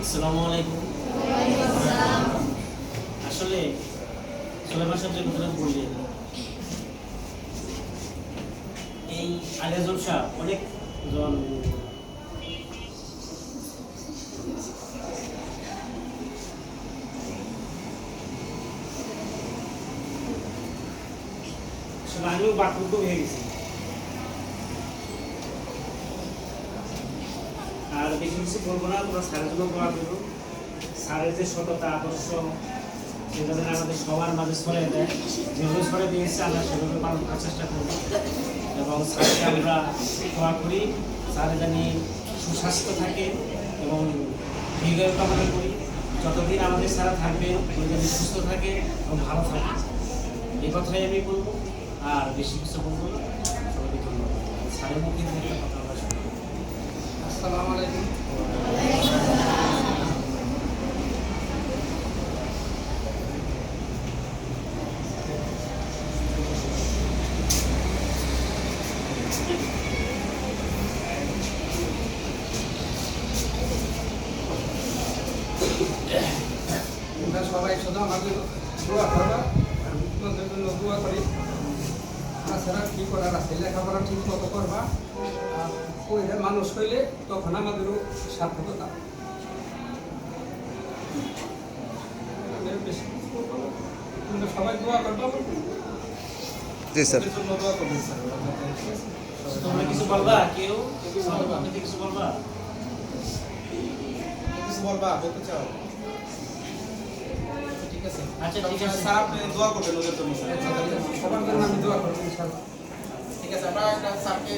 আসসালামু আলাইকুম। আসলে সুলাইমান সাহেব যে কথাটা বললেন, এই আলিয়া জলসা অনেকজন আসলে আমিও বাকরুদ্ধ হয়ে গেছি। আর বেশি কিছু বলবো না, তোমরা স্যারের জন্য দোয়া করো। স্যারের যে সততা আদর্শ সেটা যেন আমাদের সবার মাঝে ছড়িয়ে দেয়। যেভাবে ছড়িয়ে দিয়েছে আমরা সেভাবে পালন করার চেষ্টা করবো এবং স্যারকে আমরা দোয়া করি স্যার জানি সুস্বাস্থ্য থাকে এবং দীর্ঘায়ু কামনা করি। যতদিন আমাদের স্যার থাকবে উনি যেন সুস্থ থাকে এবং ভালো থাকে, এই কথাই আমি বলবো। আর বেশি কিছু বলবো না। সবাইকে ধন্যবাদ। স্যারের মুখে থেকে কথা আমরা শুনবো। আসসালামু আলাইকুম। তোমরা সবাই শুধু আমাদের দোয়া করবা, তোমাদের জন্য দোয়া করি। তাছাড়া কি করার আছে, লেখাপড়া ঠিক মতো করবা। আর ওই মানুষ হইলে তখন আমাদেরও সার্থকতা। তোমরা সবাই দোয়া করবা। জি স্যার। জন্য দোয়া করবেন স্যার। তোমরা কিছু বলবা? কেউ আপনি কিছু বলবা? কিছু বলবা, বলতে চাও? ঠিক আছে। আচ্ছা ঠিক আছে। স্যার আপনি দোয়া করবেন ওদের জন্য স্যার। সবার জন্য আমি দোয়া করবো ইনশাআল্লাহ। ঠিক আছে, আমরা একটা স্যারকে